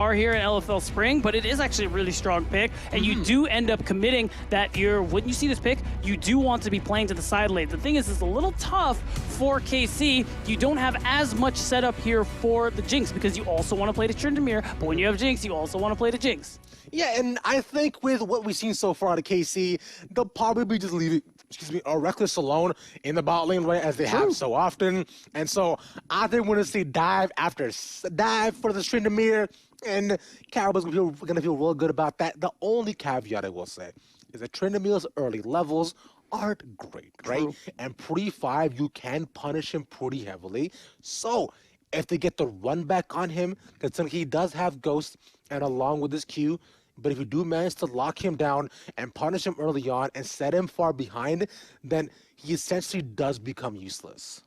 are here in LFL Spring, but it is actually a really strong pick, and you do end up committing that when you see this pick, you do want to be playing to the side lane. The thing is, it's a little tough for KC. You don't have as much setup here for the Jinx because you also want to play the Tryndamere, but when you have Jinx, you also want to play the Jinx. Yeah, and I think with what we've seen so far out of KC, they'll probably just leave it, Reckless alone in the bot lane, right, as they have so often. And so I think we're going to see dive after dive for the Tryndamere, and Cowboys are going to feel real good about that. The only caveat I will say is that Tryndamere's early levels aren't great, right? And pre-5, you can punish him pretty heavily. So if they get the run back on him, considering he does have Ghost and along with his Q, but if you do manage to lock him down and punish him early on and set him far behind, then he essentially does become useless.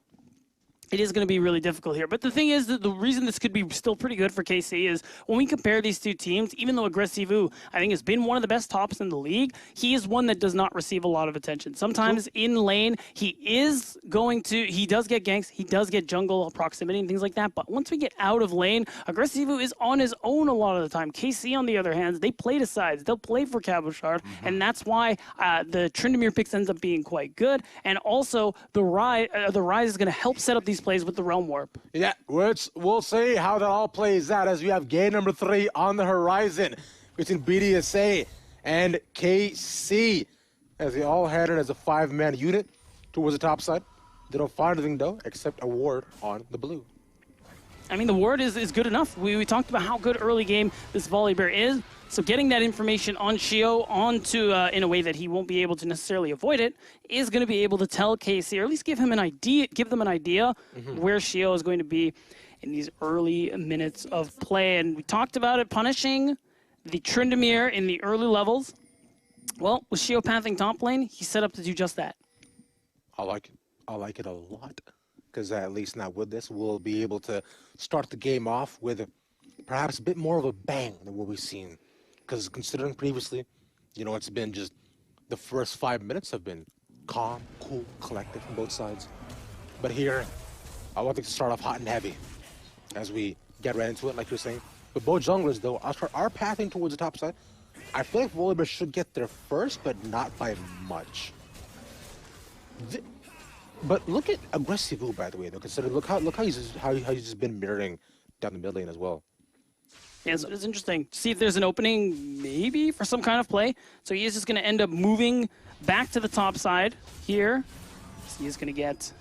It is going to be really difficult here. But the thing is that the reason this could be still pretty good for KC is when we compare these two teams, even though Aggressivu, I think, has been one of the best tops in the league, he is one that does not receive a lot of attention. Sometimes in lane, he does get ganks, he does get jungle proximity and things like that. But once we get out of lane, Aggressivu is on his own a lot of the time. KC, on the other hand, they play to sides. They'll play for Cabochard, and that's why the Tryndamere picks ends up being quite good. And also, the Rise is going to help set up these plays with the Realm Warp. Yeah, we'll see how that all plays out as we have game number 3 on the horizon between BDSA and KC as they all headed as a 5-man unit towards the top side. They don't find anything though except a ward on the blue. I mean, the ward is good enough. We talked about how good early game this Volibear is. So getting that information on Shio onto in a way that he won't be able to necessarily avoid it is going to be able to tell KC, or at least give them an idea where Shio is going to be in these early minutes of play. And we talked about it, punishing the Tryndamere in the early levels. Well, with Shio pathing top lane, he's set up to do just that. I like it. I like it a lot. Because at least now with this, we'll be able to start the game off with perhaps a bit more of a bang than what we've seen. Because considering previously, it's been just the first 5 minutes have been calm, cool, collected from both sides. But here, I want to start off hot and heavy as we get right into it, like you're saying. But both junglers, though, are pathing towards the top side. I feel like Volibear should get there first, but not by much. But look at Aggressivu, by the way, though. Consider look how he's just been mirroring down the mid lane as well. Yeah, so it's interesting. See if there's an opening, maybe, for some kind of play. So he is just going to end up moving back to the top side here. So he's going to get...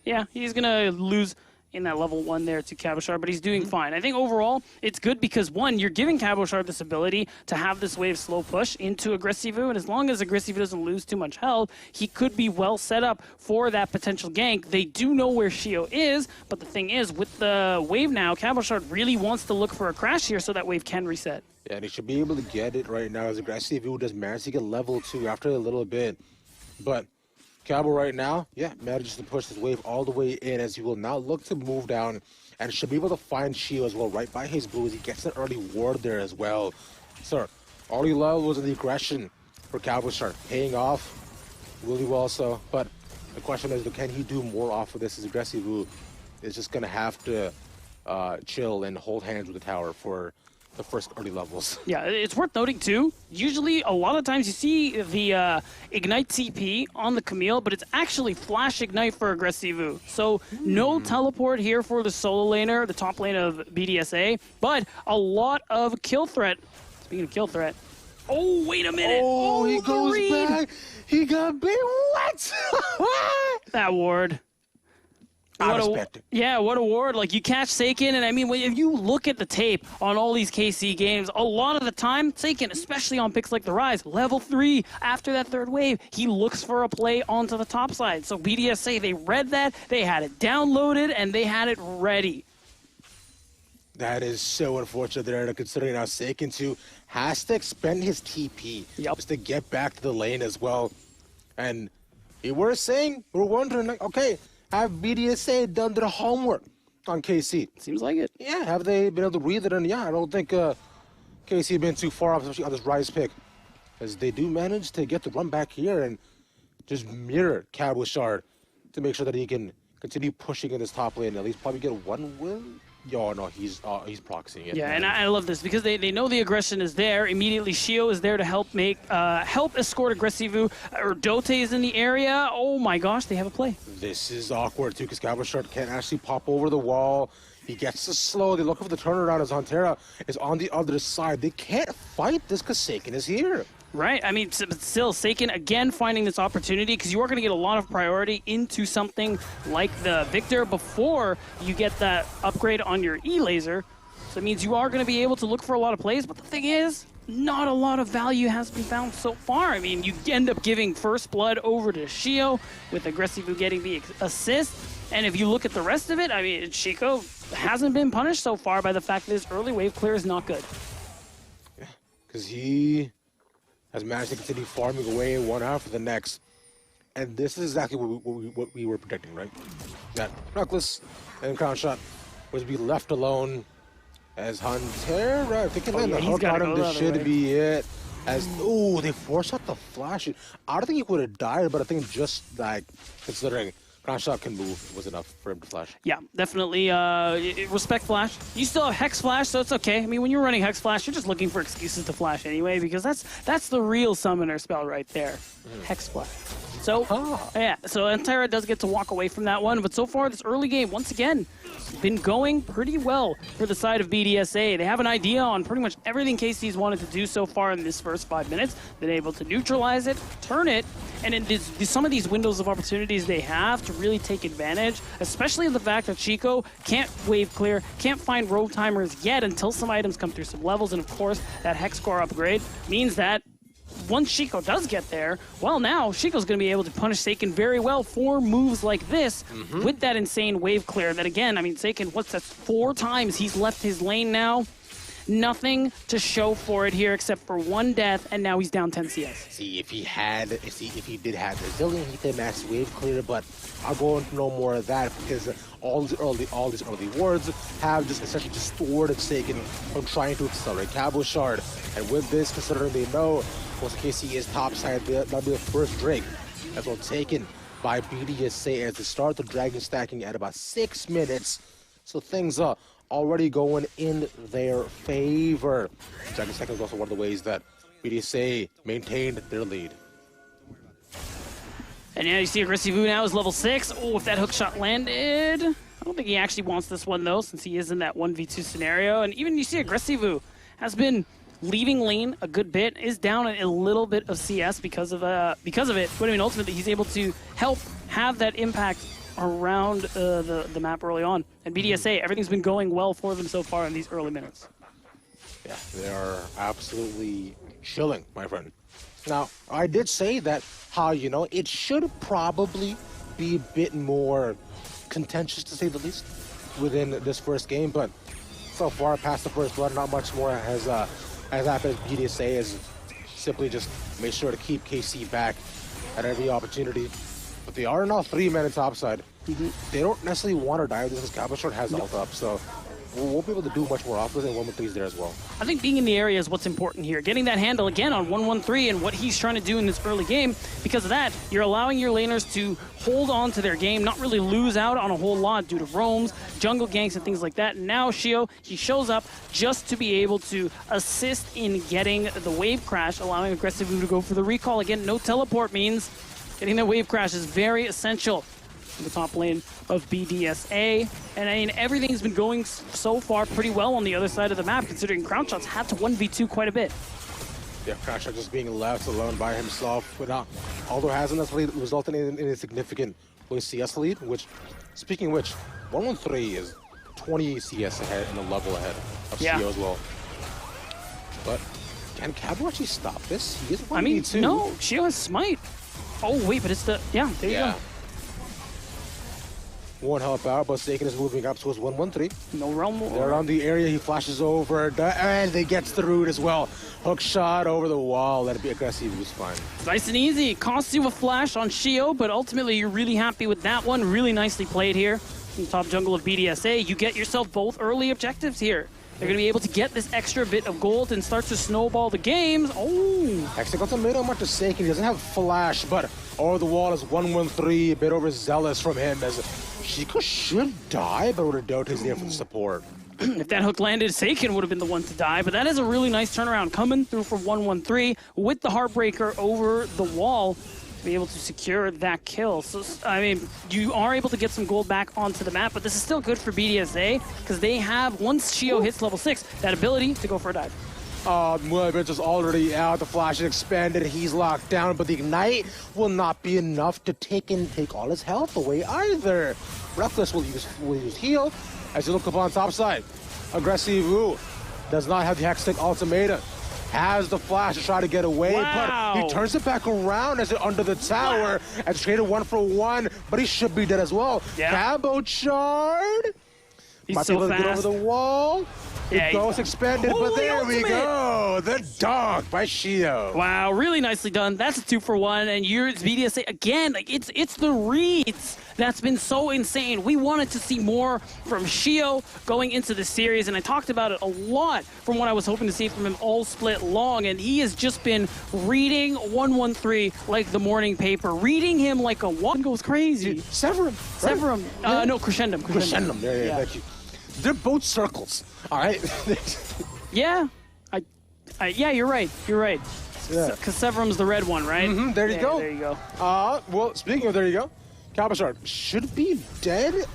Yeah, he's going to lose in that level 1 there to Cabochard, but he's doing fine. I think overall, it's good because, one, you're giving Cabochard this ability to have this wave slow push into Aggressivu, and as long as Aggressivu doesn't lose too much health, he could be well set up for that potential gank. They do know where Shio is, but the thing is, with the wave now, Cabochard really wants to look for a crash here so that wave can reset. Yeah, and he should be able to get it right now as Aggressivu does manage to get level 2 after a little bit, but Cabo right now, manages to push his wave all the way in as he will now look to move down and should be able to find Shio as well right by his blue as he gets an early ward there as well. So, early levels of the aggression for Cabochard paying off really well so, but the question is, can he do more off of this as Aggressivu is just going to have to chill and hold hands with the tower for the first early levels. Yeah, it's worth noting too, usually a lot of times you see the Ignite TP on the Camille, but it's actually Flash Ignite for Aggressivu. So no teleport here for the solo laner, the top lane of BDSA, but a lot of kill threat. Speaking of kill threat, oh, wait a minute. Oh, he goes back. He got big. What? That ward. What a ward. Like, you catch Seiken, and I mean, if you look at the tape on all these KC games, a lot of the time, Seiken, especially on picks like the Rise, level 3, after that third wave, he looks for a play onto the top side. So BDSA, they read that, they had it downloaded, and they had it ready. That is so unfortunate there, considering now Seiken too has to expend his TP just to get back to the lane as well. And we're wondering, like, okay, have BDSA done their homework on KC? Seems like it. Yeah, have they been able to read it? And yeah, I don't think KC have been too far off, especially on this Rise pick, as they do manage to get the run back here and just mirror Cabochard to make sure that he can continue pushing in this top lane and at least probably get one win. Yo, no, he's proxying it. Yeah, man. and I love this because they know the aggression is there. Immediately, Shio is there to help escort Aggressivu. Or Dote is in the area. Oh my gosh, they have a play. This is awkward too, because Cabochard can't actually pop over the wall. He gets the slow. They look for the turnaround as Huntera is on the other side. They can't fight this because Seiken is here. Right, I mean, but still, Seiken again finding this opportunity because you are going to get a lot of priority into something like the Victor before you get that upgrade on your E-Laser. So it means you are going to be able to look for a lot of plays, but the thing is, not a lot of value has been found so far. I mean, you end up giving first blood over to Shio with Aggressivu getting the assist. And if you look at the rest of it, I mean, Chico hasn't been punished so far by the fact that his early wave clear is not good. Yeah, because he has managed to continue farming away one after the next. And this is exactly what we were predicting, right? That Reckless and Crown Shot was to be left alone as Huntera, if they can land the hook on him, this should be it. As, ooh, they forced out the flash. I don't think he would have died, but I think just like considering Crown Shot can move was enough for him to flash. Yeah, definitely respect flash. You still have Hex Flash, so it's okay. I mean, when you're running Hex Flash, you're just looking for excuses to flash anyway, because that's the real summoner spell right there. Hex Flash. So, yeah, so Antera does get to walk away from that one, but so far this early game, once again, been going pretty well for the side of BDSA. They have an idea on pretty much everything KC's wanted to do so far in this first 5 minutes. Been able to neutralize it, turn it, and in some of these windows of opportunities they have to really take advantage, especially the fact that Chico can't wave clear, can't find road timers yet until some items come through some levels, and of course that Hex Core upgrade means that once Chico does get there, well, now Chico's going to be able to punish Seiken very well for moves like this with that insane wave clear. That again, I mean, Seiken, what's that? 4 times he's left his lane now. Nothing to show for it here except for 1 death, and now he's down 10 CS. See, if he did have Brazilian, he could max wave clear, but I'll go into no more of that because all these early wards have just essentially just stored Seiken from trying to accelerate Cabochard. And with this, considering they know once KC is topside, that'll be the first Drake. That's all taken by BDSA as they start the dragon stacking at about 6 minutes. So things are already going in their favor. Dragon stacking is also one of the ways that BDSA maintained their lead. And yeah, you see Aggressivu now is level 6. Oh, if that hook shot landed. I don't think he actually wants this one though, since he is in that 1v2 scenario. And even you see Aggressivu has been leaving lane a good bit, is down a little bit of CS because of it. But I mean, ultimately, he's able to help have that impact around the map early on. And BDSA, everything's been going well for them so far in these early minutes. Yeah, they are absolutely chilling, my friend. Now, I did say that how, you know, it should probably be a bit more contentious, to say the least, within this first game, but so far, past the first blood, not much more has happened. BDSA has simply just made sure to keep KC back at every opportunity. But they are now 3 minutes topside. They don't necessarily want to die with this because Cabochard has ult up, so we won't be able to do much more off with it. 113 is there as well. I think being in the area is what's important here. Getting that handle again on 113 and what he's trying to do in this early game. Because of that, you're allowing your laners to hold on to their game, not really lose out on a whole lot due to roams, jungle ganks, and things like that. And now Shio, he shows up just to be able to assist in getting the wave crash, allowing Aggressivu to go for the recall. Again, no teleport means getting that wave crash is very essential in the top lane of BDSA. And I mean, everything's been going so far pretty well on the other side of the map, considering Crown Shot's had to 1v2 quite a bit. Yeah, Crown Shot just being left alone by himself, without, although hasn't necessarily resulted in a significant CS lead, which, speaking of which, 113 is 20 CS ahead and a level ahead of CO as well. But can Cabo actually stop this? He is 1v2. I mean, no, Shio has Smite. Oh, wait, but it's the, there you go. Won't help out, but Seiken is moving up towards 113. No realm war. They're on the area, he flashes over, and they gets the root as well. Hook shot over the wall, let it be aggressive, he was fine. Nice and easy, costs you a flash on Shio, but ultimately you're really happy with that one. Really nicely played here in the top jungle of BDSA. You get yourself both early objectives here. They're going to be able to get this extra bit of gold and start to snowball the games. Oh! Actually got the middle much to Seiken. He doesn't have flash, but over the wall is 113, a bit overzealous from him as Chico should die, but Rodota is there for the support. If that hook landed, Seiken would have been the one to die, but that is a really nice turnaround coming through for 113 with the Heartbreaker over the wall to be able to secure that kill. So, I mean, you are able to get some gold back onto the map, but this is still good for BDSA because they have, once Shio hits level 6, that ability to go for a dive. Muevich is already out. The flash is expanded. He's locked down, but the ignite will not be enough to take all his health away either. Reckless will use heal as you look up on top side. Aggressive does not have the Hextech ultimatum. Has the flash to try to get away, Wow. but he turns it back around as it under the tower and traded 1-for-1, but he should be dead as well. Yeah. Cabo Chard. He's Might be so able to get fast. over the wall. Yeah, It goes expanded, but Holy there we ultimate. go. The dog by Shio. Wow, really nicely done. That's a 2-for-1, and it's BDSA again. Like it's the reads that's been so insane. We wanted to see more from Shio going into the series, and I talked about it a lot from what I was hoping to see from him all split long. And he has just been reading 113 like the morning paper, reading him like a one goes crazy. Severum. Severum, no, Crescendum. Crescendum. Yeah, thank you. They're both circles. All right. Yeah, yeah, you're right. You're right. Yeah. Because Severum's the red one, right? There you Yeah, go. There you go. Well, speaking of there you go, Cabashard should be dead. He Yeah, might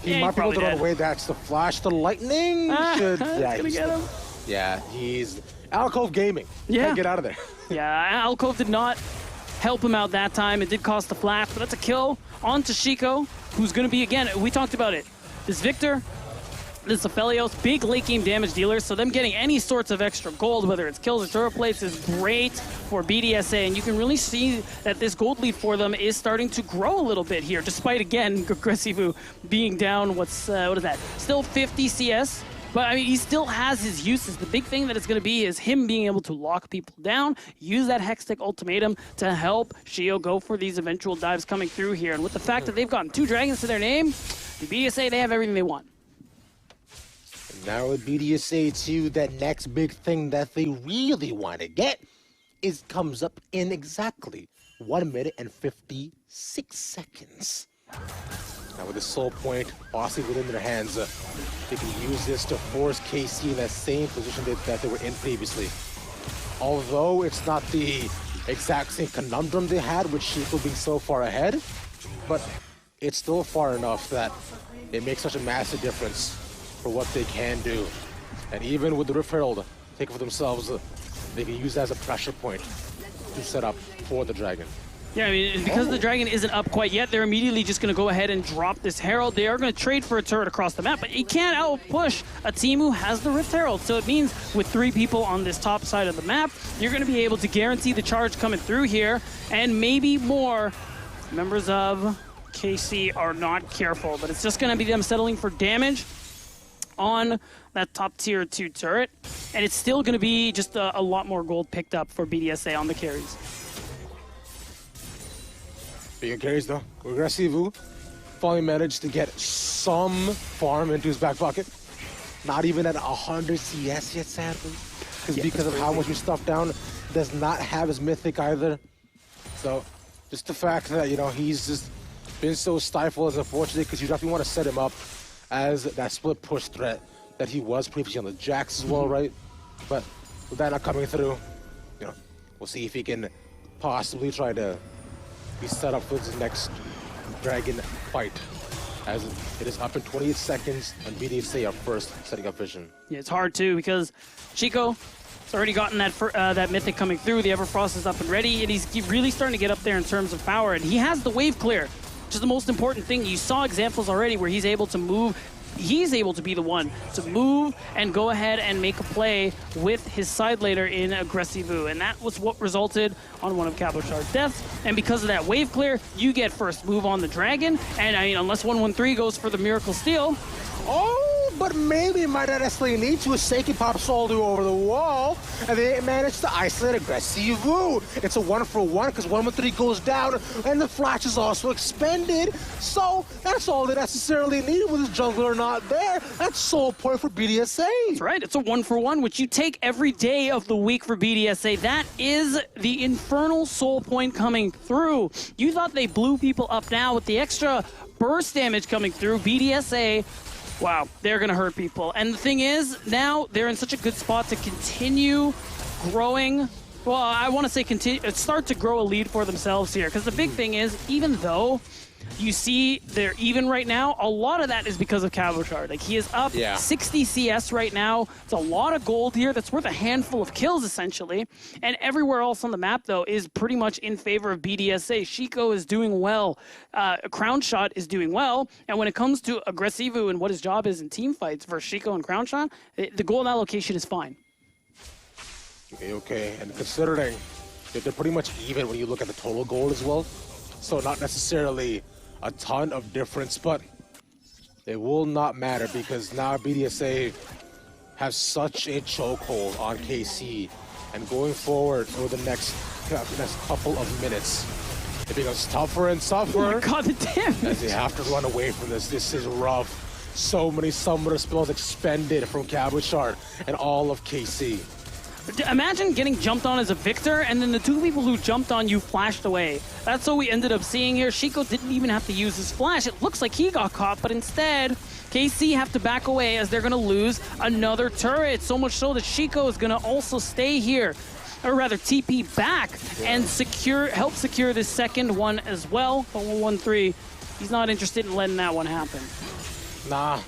he's be able to probably run dead. away. That's the flash. The lightning should. It's gonna he's- get him. Yeah, he's Alcove Gaming. Yeah. Can't get out of there. Yeah, Alcove did not help him out that time. It did cost the flash, but that's a kill on to Chico, who's going to be, again, we talked about it. This Victor, this Aphelios, big late game damage dealers, so them getting any sorts of extra gold, whether it's kills or turret plates, is great for BDSA, and you can really see that this gold lead for them is starting to grow a little bit here, despite, again, Gressivu being down, what is that? Still 50 CS. But, I mean, he still has his uses. The big thing that it's going to be is him being able to lock people down, use that Hextech ultimatum to help Shio go for these eventual dives coming through here. And with the fact that they've gotten 2 dragons to their name, the BDSA, they have everything they want. Now with BDSA 2, that next big thing that they really want to get comes up in exactly 1 minute and 56 seconds. Now with the soul point possibly within their hands, they can use this to force KC in that same position that they were in previously. Although it's not the exact same conundrum they had with Chico being so far ahead, but it's still far enough that it makes such a massive difference for what they can do. And even with the Rift Herald taking for themselves, they can use that as a pressure point to set up for the Dragon. Yeah, I mean, because the dragon isn't up quite yet, they're immediately just going to go ahead and drop this Herald. They are going to trade for a turret across the map, but you can't out-push a team who has the Rift Herald. So it means with 3 people on this top side of the map, you're going to be able to guarantee the charge coming through here, and maybe more members of KC are not careful, but it's just going to be them settling for damage on that top tier 2 turret, and it's still going to be just a lot more gold picked up for BDSA on the carries. Speaking of carries though, Regressivu finally managed to get some farm into his back pocket. Not even at 100 CS yet, sadly. Because of how much we stuffed down, does not have his mythic either. So, just the fact that, you know, he's just been so stifled is unfortunate because you definitely want to set him up as that split push threat that he was previously on the Jax as well, right? But with that not coming through, you know, we'll see if he can possibly try to be set up for his next Dragon fight, as it is up in 28 seconds and BDSA are first setting up vision. Yeah, it's hard too because Chico has already gotten that that mythic coming through. The Everfrost is up and ready, and he's really starting to get up there in terms of power. And he has the wave clear, which is the most important thing. You saw examples already where he's able to move. He's able to be the one to move and go ahead and make a play with his side laner in Aggressivu. And that was what resulted on one of Cabochard's deaths. And because of that wave clear, you get first move on the Dragon. And I mean, unless 113 goes for the Miracle Steal. Oh, but maybe might not necessarily need to. Seiki pops all the way over the wall, and they manage to isolate Aggressivu. It's a 1-for-1 because 1-3 goes down, and the flash is also expended. So that's all they necessarily need with this jungler not there. That's sole point for BDSA. That's right. It's a 1-for-1, which you take every day of the week for BDSA. That is the infernal soul point coming through. You thought they blew people up now with the extra burst damage coming through. BDSA, wow, they're going to hurt people. And the thing is, now they're in such a good spot to continue growing. Well, I want to say start to grow a lead for themselves here. Because the big thing is, even though you see they're even right now, a lot of that is because of Cabochard. Like, he is up 60 CS right now. It's a lot of gold here. That's worth a handful of kills, essentially. And everywhere else on the map, though, is pretty much in favor of BDSA. Shiko is doing well. Crown Shot is doing well. And when it comes to Aggressivu and what his job is in team fights versus Shiko and Crown Shot, the gold allocation is fine. Okay. And considering that they're pretty much even when you look at the total gold as well, so not necessarily a ton of difference, but it will not matter because now BDSA has such a chokehold on KC, and going forward over the next couple of minutes, it becomes tougher and tougher. Oh my god, the damage! As they have to run away from this. This is rough. So many summoner spells expended from Cabochard and all of KC. Imagine getting jumped on as a Victor, and then the two people who jumped on you flashed away. That's what we ended up seeing here. Shiko didn't even have to use his flash. It looks like he got caught, but instead, KC have to back away as they're going to lose another turret. So much so that Shiko is going to also stay here, or rather TP back and help secure this second one as well. But 1-1-3, he's not interested in letting that one happen. Nah,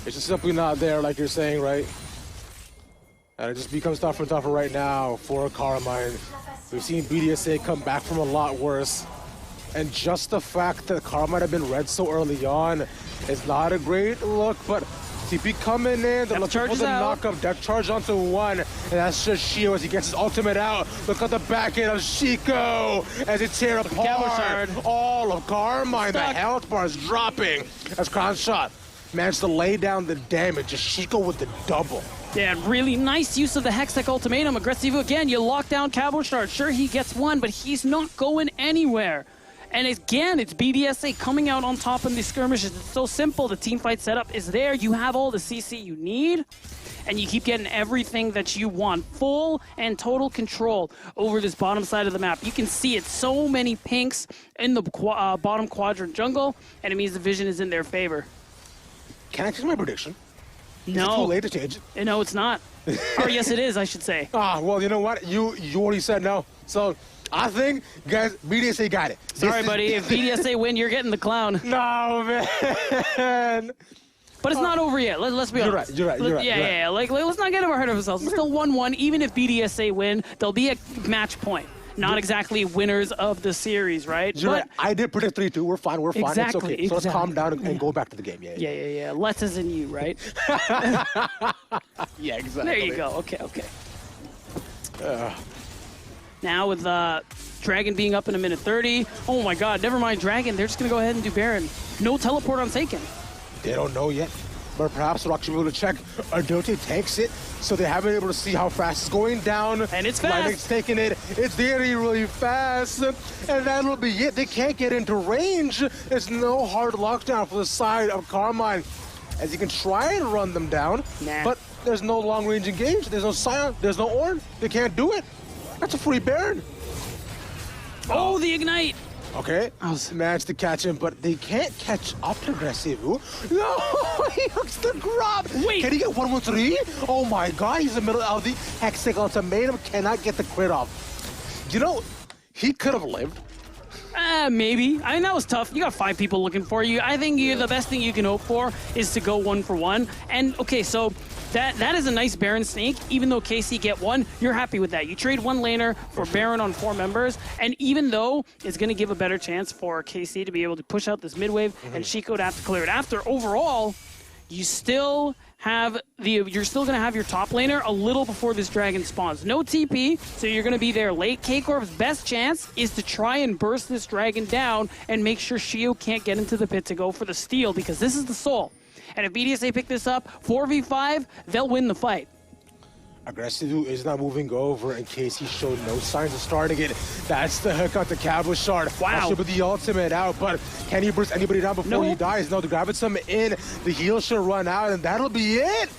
it's just simply not there, like you're saying, right? And it just becomes tougher and tougher right now for Carmine. We've seen BDSA come back from a lot worse. And just the fact that Carmine had been red so early on is not a great look, but TP coming in, they're looking for the knock-up, death charge onto one, and that's just Shio as he gets his ultimate out. Look at the back end of Shiko as it tear apart all of Carmine. The health bar is dropping as Crown Shot managed to lay down the damage. Just Shiko with the double. Yeah, really nice use of the Hextech Ultimatum. Aggressive again, you lock down Cabochard. Sure, he gets one, but he's not going anywhere. And again, it's BDSA coming out on top in these skirmishes. It's so simple. The teamfight setup is there. You have all the CC you need, and you keep getting everything that you want. Full and total control over this bottom side of the map. You can see it. So many pinks in the bottom quadrant jungle, and it means the vision is in their favor. Can I change my prediction? No. Is it too late to change it? No, it's not. Or yes, it is, I should say. Well, you know what? You already said no. So I think, guys, BDSA got it. Sorry, buddy. If BDSA win, you're getting the clown. No, man. But it's not over yet. Let's be honest. You're right. Yeah. Like, let's not get ahead of ourselves. It's still 1-1. Even if BDSA win, there'll be a match point. Not exactly winners of the series, right? You're right. I did predict 3-2. We're fine. Exactly, it's okay. So let's calm down and go back to the game. Yeah. Let's as in you, right? Yeah, exactly. There you go. Okay. Now with Dragon being up in 1:30. Oh my god, never mind Dragon. They're just going to go ahead and do Baron. No teleport on Seiken. They don't know yet. But perhaps we'll actually be able to check. Adote takes it, so they haven't been able to see how fast it's going down. And it's fast. Lightning's taking it. It's really fast. And that'll be it. They can't get into range. There's no hard lockdown for the side of Carmine, as you can try and run them down. Nah. But there's no long range engage. There's no Sion. There's no Ornn. They can't do it. That's a free Baron. Oh, the Ignite. Okay, managed to catch him, but they can't catch up to Aggressivu. No, he hooks the grab. Wait. Can he get 1-1-3? Oh my god, he's in the middle of the Hextech Ultimatum, cannot get the crit off. You know, he could have lived. Maybe. I mean, that was tough. You got 5 people looking for you. I think the best thing you can hope for is to go 1-for-1. And, okay, so that is a nice Baron snake. Even though KC get 1, you're happy with that. You trade 1 laner for Baron on 4 members. And even though it's going to give a better chance for KC to be able to push out this mid-wave and Shiko to have to clear it after, overall, you still have you're still going to have your top laner a little before this dragon spawns. No TP, so you're going to be there late. K-Corp's best chance is to try and burst this dragon down and make sure Shio can't get into the pit to go for the steal, because this is the soul. And if BDSA pick this up, 4v5, they'll win the fight. Aggressive is not moving over in case he showed no signs of starting it. That's the hook out the Cabo Shard. Wow. That should be the ultimate out, but can he burst anybody down before he dies? No, the Gravitum in. The heal should run out, and that'll be it.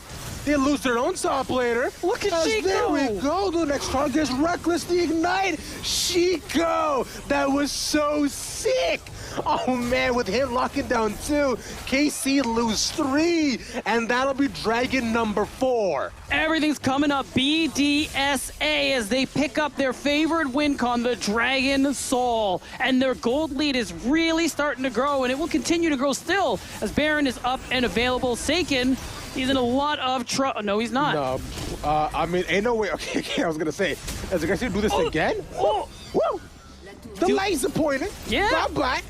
They lose their own top laner. Look at Chico. There we go. The next target is Reckless the Ignite. Chico. That was so sick. Oh, man, with him locking down 2, KC lose 3, and that'll be Dragon number 4. Everything's coming up. BDSA as they pick up their favorite win con, the Dragon Soul. And their gold lead is really starting to grow, and it will continue to grow still as Baron is up and available. Seiken, he's in a lot of trouble. No, he's not. No, I mean, ain't no way. Okay, I was going to say, is the guy going to do this again? Oh. Woo! The laser pointer. Yeah. Bye-bye.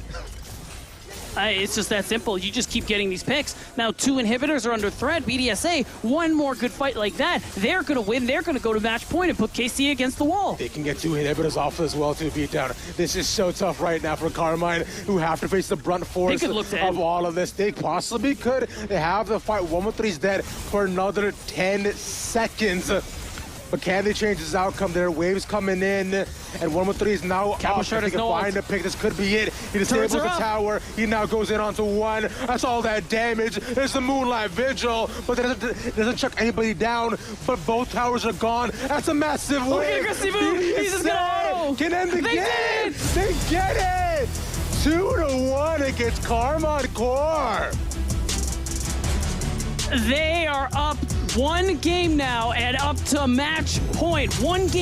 It's just that simple. You just keep getting these picks. Now 2 inhibitors are under threat. BDSA, one more good fight like that, they're going to win. They're going to go to match point and put KC against the wall. They can get 2 inhibitors off as well to beat down. This is so tough right now for Carmine, who have to face the brunt force of all of this. They possibly could. They have the fight. 113's dead for another 10 seconds. But can they change his outcome there? Waves coming in, and 113 is now up. If he can find a pick, this could be it. He disables the tower. He now goes in onto 1. That's all that damage. There's the Moonlight Vigil, but it doesn't chuck anybody down. But both towers are gone. That's a massive win. Look at aggressive move. He's just gonna auto. Can end the game. They get it. 2-1 against Carmine Core. They are up 1 game now and up to match point. 1 game.